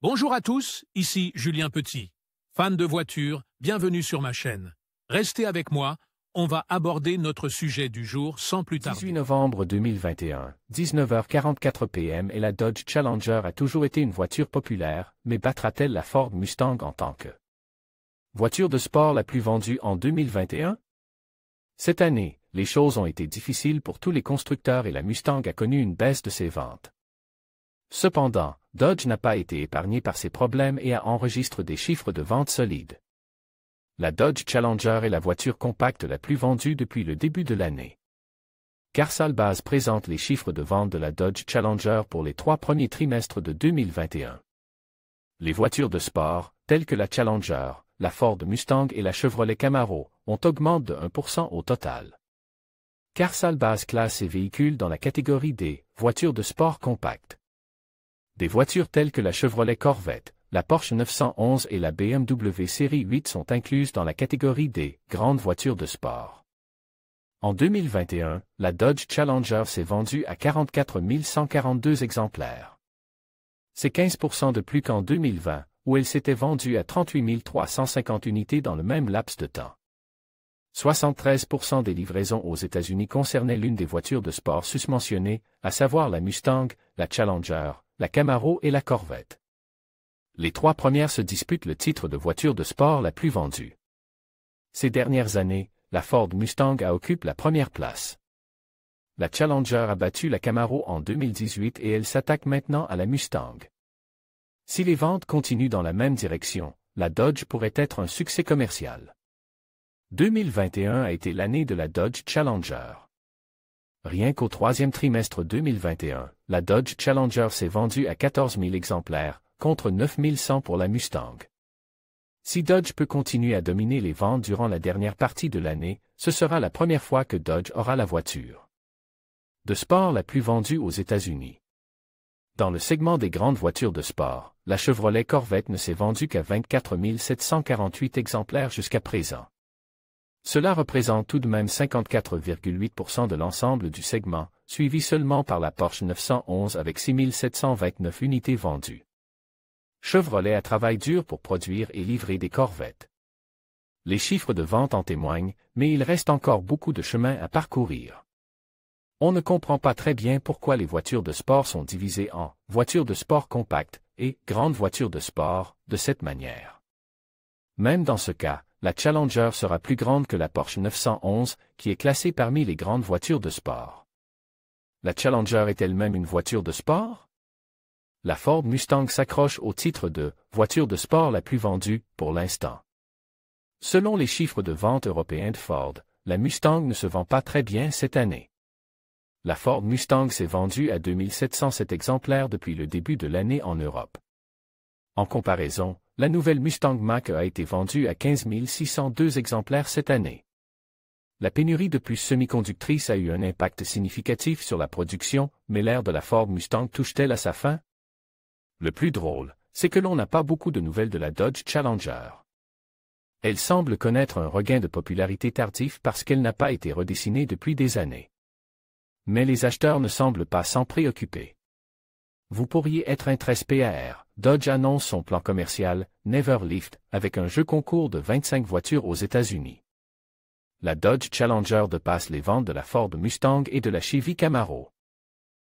Bonjour à tous, ici Julien Petit. Fan de voitures, bienvenue sur ma chaîne. Restez avec moi, on va aborder notre sujet du jour sans plus tarder. 18 novembre 2021, 19h44 p.m. et la Dodge Challenger a toujours été une voiture populaire, mais battra-t-elle la Ford Mustang en tant que voiture de sport la plus vendue en 2021? Cette année, les choses ont été difficiles pour tous les constructeurs et la Mustang a connu une baisse de ses ventes. Cependant, Dodge n'a pas été épargné par ces problèmes et a enregistré des chiffres de vente solides. La Dodge Challenger est la voiture compacte la plus vendue depuis le début de l'année. CarSalBase présente les chiffres de vente de la Dodge Challenger pour les 3 premiers trimestres de 2021. Les voitures de sport, telles que la Challenger, la Ford Mustang et la Chevrolet Camaro, ont augmenté de 1% au total. CarSalBase classe ces véhicules dans la catégorie des voitures de sport compactes. Des voitures telles que la Chevrolet Corvette, la Porsche 911 et la BMW Série 8 sont incluses dans la catégorie des grandes voitures de sport. En 2021, la Dodge Challenger s'est vendue à 44 142 exemplaires. C'est 15% de plus qu'en 2020, où elle s'était vendue à 38 350 unités dans le même laps de temps. 73% des livraisons aux États-Unis concernaient l'une des voitures de sport susmentionnées, à savoir la Mustang, la Challenger, la Camaro et la Corvette. Les 3 premières se disputent le titre de voiture de sport la plus vendue. Ces dernières années, la Ford Mustang occupe la première place. La Challenger a battu la Camaro en 2018 et elle s'attaque maintenant à la Mustang. Si les ventes continuent dans la même direction, la Dodge pourrait être un succès commercial. 2021 a été l'année de la Dodge Challenger. Rien qu'au 3e trimestre 2021, la Dodge Challenger s'est vendue à 14 000 exemplaires, contre 9 100 pour la Mustang. Si Dodge peut continuer à dominer les ventes durant la dernière partie de l'année, ce sera la première fois que Dodge aura la voiture de sport la plus vendue aux États-Unis. Dans le segment des grandes voitures de sport, la Chevrolet Corvette ne s'est vendue qu'à 24 748 exemplaires jusqu'à présent. Cela représente tout de même 54,8% de l'ensemble du segment, suivi seulement par la Porsche 911 avec 6 729 unités vendues. Chevrolet a travaillé dur pour produire et livrer des Corvettes. Les chiffres de vente en témoignent, mais il reste encore beaucoup de chemin à parcourir. On ne comprend pas très bien pourquoi les voitures de sport sont divisées en voitures de sport compactes et grandes voitures de sport de cette manière. Même dans ce cas, la Challenger sera plus grande que la Porsche 911, qui est classée parmi les grandes voitures de sport. La Challenger est elle-même une voiture de sport? La Ford Mustang s'accroche au titre de voiture de sport la plus vendue pour l'instant. Selon les chiffres de vente européens de Ford, la Mustang ne se vend pas très bien cette année. La Ford Mustang s'est vendue à 2707 exemplaires depuis le début de l'année en Europe. En comparaison, la nouvelle Mustang Mach a été vendue à 15 602 exemplaires cette année. La pénurie de puces semi-conductrices a eu un impact significatif sur la production, mais l'ère de la Ford Mustang touche-t-elle à sa fin? Le plus drôle, c'est que l'on n'a pas beaucoup de nouvelles de la Dodge Challenger. Elle semble connaître un regain de popularité tardif parce qu'elle n'a pas été redessinée depuis des années. Mais les acheteurs ne semblent pas s'en préoccuper. Vous pourriez être intéressé par Dodge annonce son plan commercial, Never Lift, avec un jeu concours de 25 voitures aux États-Unis. La Dodge Challenger dépasse les ventes de la Ford Mustang et de la Chevy Camaro.